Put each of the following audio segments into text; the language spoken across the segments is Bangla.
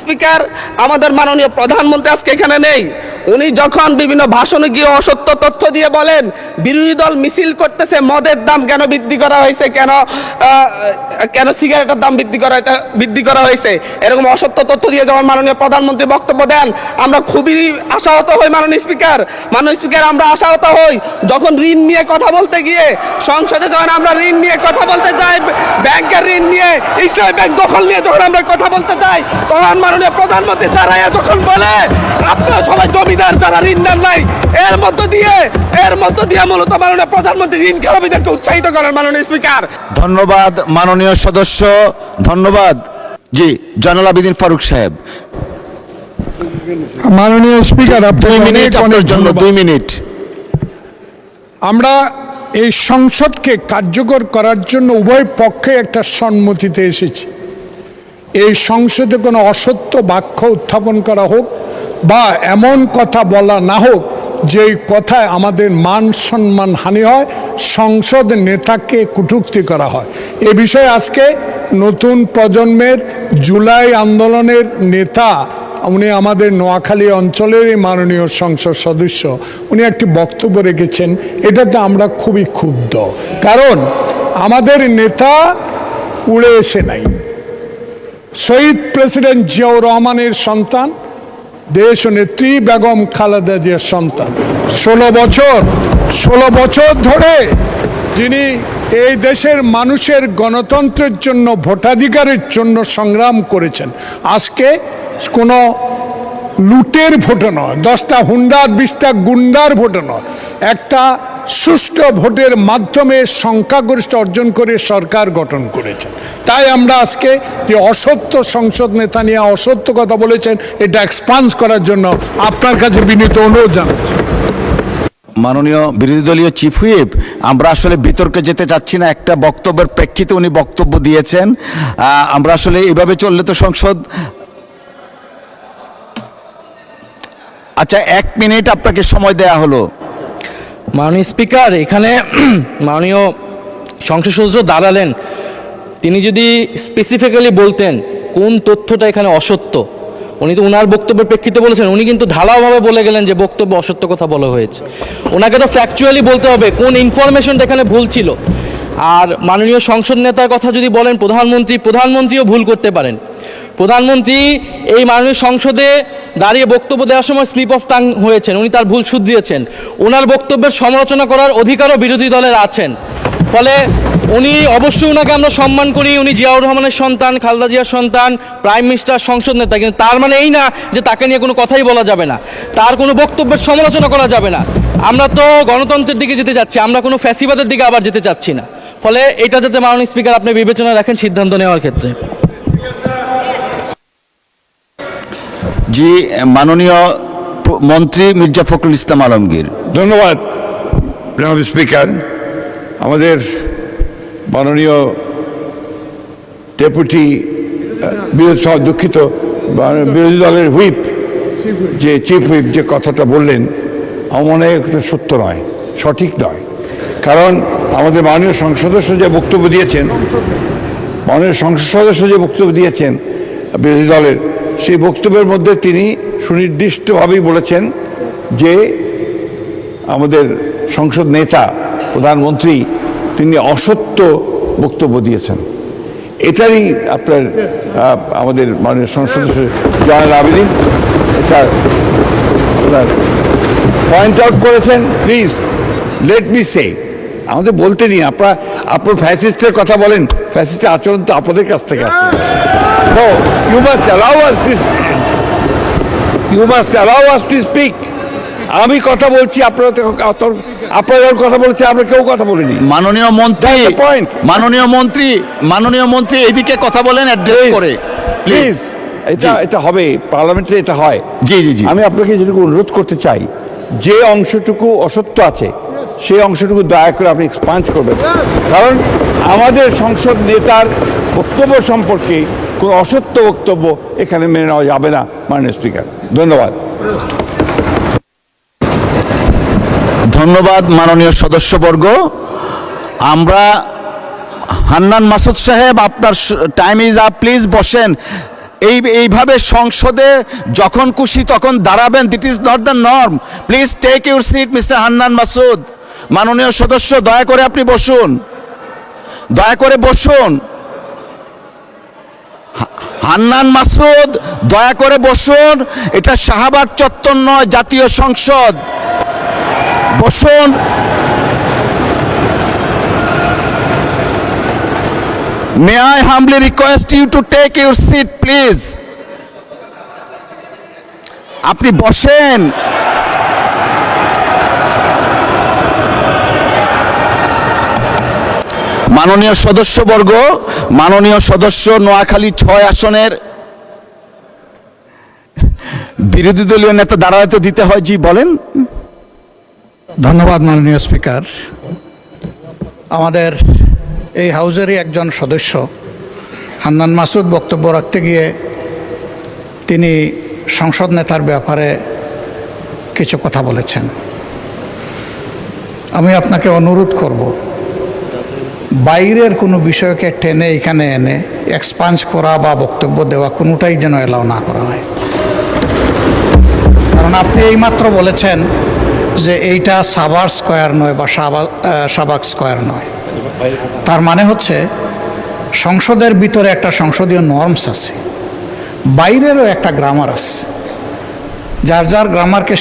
স্পিকার, আমাদের মাননীয় প্রধানমন্ত্রী আজকে এখানে নেই। উনি যখন বিভিন্ন ভাষণে গিয়ে অসত্য তথ্য দিয়ে বলেন বিরোধী দল মিছিল করতেছে মদের দাম কেন বৃদ্ধি করা হয়েছে, কেন সিগারেটের দাম বৃদ্ধি করা হয়েছে, এরকম অসত্য তথ্য দিয়ে যখন মাননীয় প্রধানমন্ত্রী বক্তব্য দেন আমরা খুবই আশাহত হই। মাননীয় স্পিকার, আমরা আশাহত হই যখন ঋণ নিয়ে কথা বলতে গিয়ে সংসদে যখন আমরা ঋণ নিয়ে কথা বলতে যাই, ব্যাংকের ঋণ নিয়ে, ইসলামী ব্যাংক দখল নিয়ে যখন আমরা কথা বলতে যাই, তখন মাননীয় প্রধানমন্ত্রী দাঁড়ায় যখন বলে আপনারা সবাই জমিদার যারা ঋণ নেন নাই, এর মধ্য দিয়ে মূলত মাননীয় প্রধানমন্ত্রী ঋণ খেলাপিদেরকে উৎসাহিত করেন। মাননীয় স্পিকার, ধন্যবাদ মাননীয় সদস্য, ধন্যবাদ। জি, জয়নুল আবেদিন ফারুক সাহেব, মাননীয় স্পিকার, 2 মিনিট আপনার জন্য, 2 মিনিট। আমরা এই সংসদকে কার্যকর করার জন্য উভয় পক্ষে একটা সম্মতিতে এসেছি। এই সংসদে কোনো অসত্য বাক্য উত্থাপন করা হোক বা এমন কথা বলা না হোক যেই কথায় আমাদের মান সম্মান হানি হয়, সংসদ নেতাকে কটূক্তি করা হয়। এ বিষয়ে আজকে নতুন প্রজন্মের জুলাই আন্দোলনের নেতা, উনি আমাদের নোয়াখালী অঞ্চলের মাননীয় সংসদ সদস্য, উনি একটি বক্তব্য রেখেছেন। এটাতে আমরা খুবই ক্ষুব্ধ, কারণ আমাদের নেতা উড়ে এসে নাই। শহীদ প্রেসিডেন্ট জিয়াউর রহমানের সন্তান, দেশ নেত্রী বেগম খালেদা জিয়ার সন্তান। 16 বছর ধরে যিনি এই দেশের মানুষের গণতন্ত্রের জন্য, ভোটাধিকারের জন্য সংগ্রাম করেছেন। আজকে কোনো লুটের ভোটে নয়, 10টা হুন্ডার 20টা গুন্ডার ভোটে নয়, একটা সুষ্ঠু ভোটের মাধ্যমে সংখ্যাগরিষ্ঠ অর্জন করে সরকার গঠন করেছেন। তাই আমরা আজকে যে অসত্য সংসদ নেতা নিয়ে অসত্য কথা বলেছেন, এটা এক্সপান্স করার জন্য আপনার কাছে বিনীত অনুরোধ জানাচ্ছি। মাননীয় বিরোধী দলীয় চিফ হুইপ, আমরা আসলে বিতর্কে যেতে চাচ্ছি না, একটা বক্তব্যের প্রেক্ষিতে উনি বক্তব্য দিয়েছেন। আমরা আসলে এভাবে চললে তো সংসদ, আচ্ছা 1 মিনিট আপনাকে সময় দেয়া হলো। মাননীয় স্পিকার, এখানে মাননীয় সংসদ সদস্য দাঁড়ালেন, তিনি যদি স্পেসিফিক্যালি বলতেন কোন তথ্যটা এখানে অসত্য, উনি তো ওনার বক্তব্যের প্রেক্ষিতে বলেছেন, উনি কিন্তু ঢালাওভাবে বলে গেলেন যে বক্তব্য অসত্য কথা বলা হয়েছে। ওনাকে তো ফ্যাকচুয়ালি বলতে হবে কোন ইনফরমেশনটা এখানে ভুল ছিল। আর মাননীয় সংসদ নেতার কথা যদি বলেন, প্রধানমন্ত্রীও ভুল করতে পারেন। প্রধানমন্ত্রী এই মাননীয় সংসদে দাঁড়িয়ে বক্তব্য দেওয়ার সময় স্লিপ অফ টাং হয়েছেন, উনি তার ভুল শুধরিয়েছেন। ওনার বক্তব্যের সমালোচনা করার অধিকারও বিরোধী দলের আছেন, ফলে উনি অবশ্যই, ওনাকে আমরা সম্মান করি। উনি জিয়াউর রহমানের সন্তান, খালেদা জিয়ার সন্তান, প্রাইম মিনিস্টার, সংসদ নেতা, কিন্তু তার মানে এই না যে তাকে নিয়ে কোনো কথাই বলা যাবে না, তার কোনো বক্তব্যের সমালোচনা করা যাবে না। আমরা তো গণতন্ত্রের দিকে যেতে চাচ্ছি, আমরা কোনো ফ্যাসিবাদের দিকে আবার যেতে চাচ্ছি না। ফলে এটা যাতে মাননীয় স্পিকার আপনি বিবেচনা রাখেন সিদ্ধান্ত নেওয়ার ক্ষেত্রে। জি, মাননীয় মন্ত্রী মির্জা ফখরুল ইসলাম আলমগীর। ধন্যবাদ জনাব স্পিকার। আমাদের মাননীয় ডেপুটি দুঃখিত বিরোধী দলের হুইপ, যে চিফ হুইপ যে কথাটা বললেন, আমার মনে হয় এটা সত্য নয়, সঠিক নয়। কারণ আমাদের মাননীয় সংসদ সদস্য যে বক্তব্য দিয়েছেন, বিরোধী দলের, সেই বক্তব্যের মধ্যে তিনি সুনির্দিষ্টভাবেই বলেছেন যে আমাদের সংসদ নেতা প্রধানমন্ত্রী তিনি অসত্য বক্তব্য দিয়েছেন। এটারই আপনার আমাদের মাননীয় সংসদ সদস্য জয়নুল আবেদিন এটা আপনার পয়েন্ট আউট করেছেন। প্লিজ লেট মি সে, আমাদের বলতে নিন। আপনার ফ্যাসিস্টের কথা বলেন, ফ্যাসিস্টের আচরণ তো আপনাদের কাছ থেকে আসছে। No, you must allow us to speak. আমি কথা বলছি, আপনারা যখন কথা বলছে, আমরা কেউ কথা বলিনি। মাননীয় মন্ত্রী এদিকে কথা বলেন, অ্যাড্রেস করে প্লিজ। এটা হবে, পার্লামেন্টে এটা হয়। জি জি জি, আমি আপনাকে যেটুকু অনুরোধ করতে চাই, যে অংশটুকু অসত্য আছে সেই অংশটুকু দয়া করে আপনি এক্সপান্স করবেন, কারণ আমাদের সংসদ নেতার বক্তব্য সম্পর্কে কোনো অসত্য বক্তব্য এখানে মেনে নেওয়া যাবে না। মাননীয় স্পিকার, ধন্যবাদ। ধন্যবাদ মাননীয় সদস্যবর্গ। আমরা হান্নান মাসুদ সাহেব, আপনার টাইম ইজ আপ, প্লিজ বসেন। এইভাবে সংসদে যখন খুশি তখন দাঁড়াবেন, that is not the norm. Please take your seat mister Hannan Masud. মাননীয় সদস্য, দয়া করে আপনি বসুন, দয়া করে বসুন। হান্নান মাসুদ, দয়া করে বসুন। এটা শাহবাগ চত্বর নয়, জাতীয় সংসদ। বসুন। May I humbly request you to take your seat, please? আপনি বসেন। মাননীয় সদস্যবর্গ, মাননীয় সদস্য নোয়াখালী 6 আসনের বিরোধী দলীয় নেতা দাঁড়াতে দিতে হয়। জি বলেন। ধন্যবাদ মাননীয় স্পিকার। আমাদের এই হাউজেরই একজন সদস্য হান্নান মাসুদ বক্তব্য রাখতে গিয়ে তিনি সংসদ নেতার ব্যাপারে কিছু কথা বলেছেন। আমি আপনাকে অনুরোধ করব, বাইরের কোনো বিষয়কে টেনে এখানে এনে এক্সপাঞ্জ করা বা বক্তব্য দেওয়া কোনোটাই যেন এলাও না করা হয়। কারণ আপনি এইমাত্র বলেছেন যে এইটা সাভার স্কয়ার নয় বা শাহবাগ স্কয়ার নয়। তার মানে হচ্ছে সংসদের ভিতরে একটা সংসদীয় নর্মস আছে, বাইরেরও একটা গ্রামার আছে। যার যার গ্রামারকে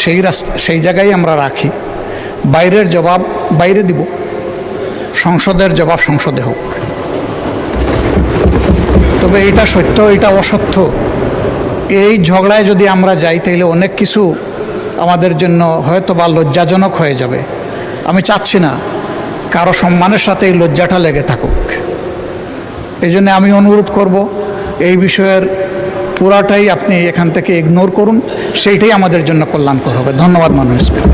সেই জায়গায় আমরা রাখি। বাইরের জবাব বাইরে দিব, সংসদের জবাব সংসদে হোক। তবে এটা সত্য, এটা অসত্য, এই ঝগড়ায় যদি আমরা যাই তাহলে অনেক কিছু আমাদের জন্য হয়তো বা লজ্জাজনক হয়ে যাবে। আমি চাচ্ছি না কারো সম্মানের সাথে এই লজ্জাটা লেগে থাকুক। এই জন্য আমি অনুরোধ করব, এই বিষয়ের পুরাটাই আপনি এখান থেকে ইগনোর করুন, সেইটাই আমাদের জন্য কল্যাণকর হবে। ধন্যবাদ মাননীয় স্পিকার।